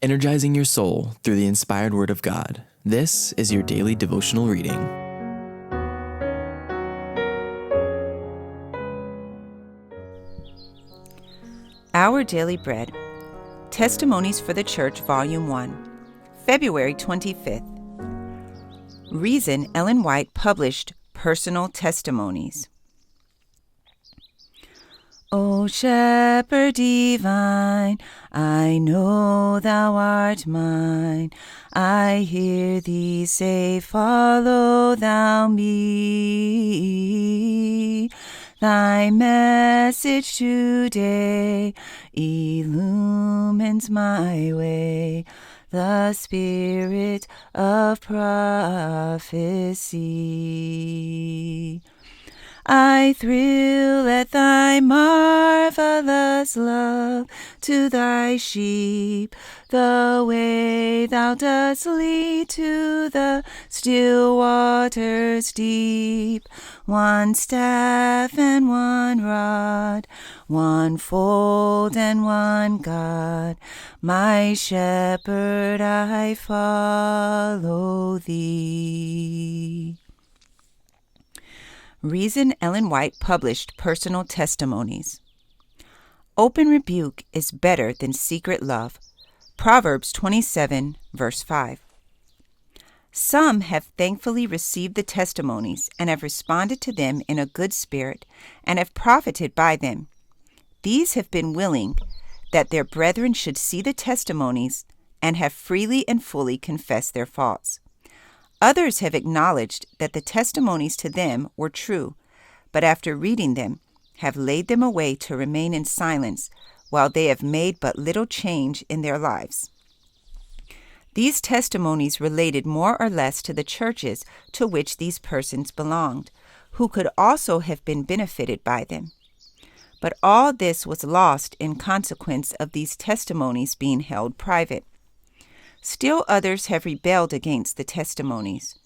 energizing your soul through the inspired Word of God. This is your daily devotional reading. Our Daily Bread, Testimonies for the Church, Volume 1, February 25th. Reason Ellen White published Personal Testimonies. O Shepherd divine, I know thou art mine. I hear thee say, follow thou me. Thy message today illumines my way, the spirit of prophecy. I thrill at thy marvelous love to thy sheep, the way thou dost lead to the still waters deep. One staff and one rod, one fold and one God, my shepherd, I follow thee. Reason Ellen White published Personal Testimonies. Open rebuke is better than secret love. Proverbs 27, verse 5. Some have thankfully received the testimonies and have responded to them in a good spirit and have profited by them. These have been willing that their brethren should see the testimonies and have freely and fully confessed their faults. Others have acknowledged that the testimonies to them were true, but after reading them, have laid them away to remain in silence while they have made but little change in their lives. These testimonies related more or less to the churches to which these persons belonged, who could also have been benefited by them. But all this was lost in consequence of these testimonies being held private. Still others have rebelled against the testimonies.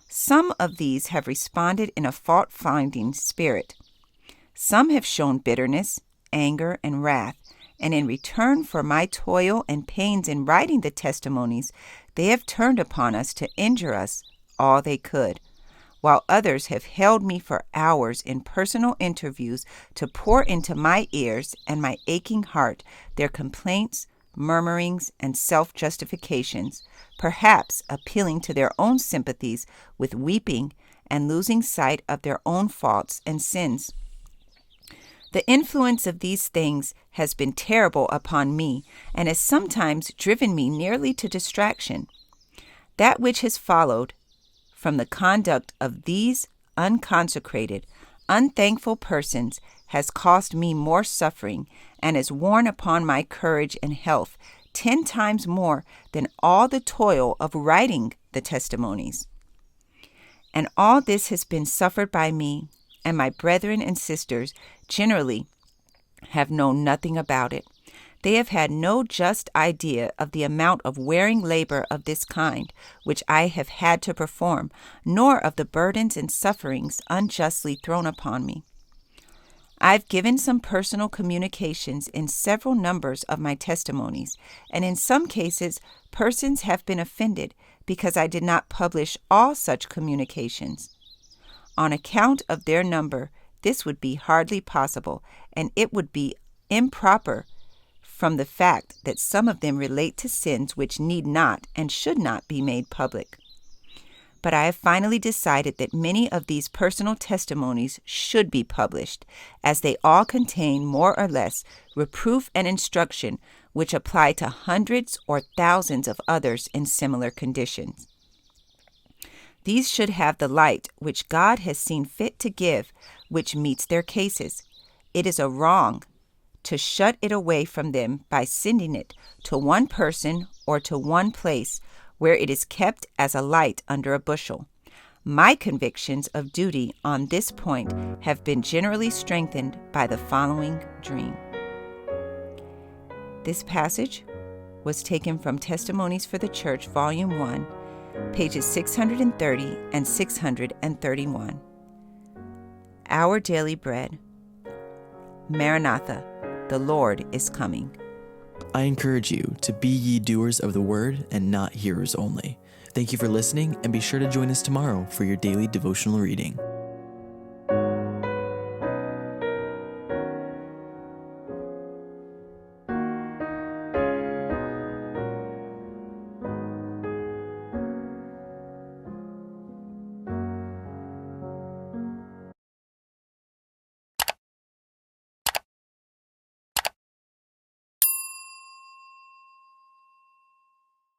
Some of these have responded in a fault-finding spirit. Some have shown bitterness, anger, and wrath, and in return for my toil and pains in writing the testimonies, they have turned upon us to injure us all they could, while others have held me for hours in personal interviews to pour into my ears and my aching heart their complaints, murmurings, and self-justifications, perhaps appealing to their own sympathies with weeping and losing sight of their own faults and sins. The influence of these things has been terrible upon me and has sometimes driven me nearly to distraction. That which has followed from the conduct of these unconsecrated, unthankful persons has cost me more suffering and has worn upon my courage and health 10 times more than all the toil of writing the testimonies. And all this has been suffered by me, and my brethren and sisters generally have known nothing about it. They have had no just idea of the amount of wearing labor of this kind which I have had to perform, nor of the burdens and sufferings unjustly thrown upon me. I've given some personal communications in several numbers of my testimonies, and in some cases persons have been offended because I did not publish all such communications. On account of their number, this would be hardly possible, and it would be improper from the fact that some of them relate to sins which need not and should not be made public. But I have finally decided that many of these personal testimonies should be published, as they all contain more or less reproof and instruction which apply to hundreds or thousands of others in similar conditions. These should have the light which God has seen fit to give, which meets their cases. It is a wrong to shut it away from them by sending it to one person or to one place where it is kept as a light under a bushel. My convictions of duty on this point have been generally strengthened by the following dream. This passage was taken from Testimonies for the Church, Volume 1, pages 630 and 631. Our Daily Bread. Maranatha, the Lord is coming. I encourage you to be ye doers of the word and not hearers only. Thank you for listening, and be sure to join us tomorrow for your daily devotional reading.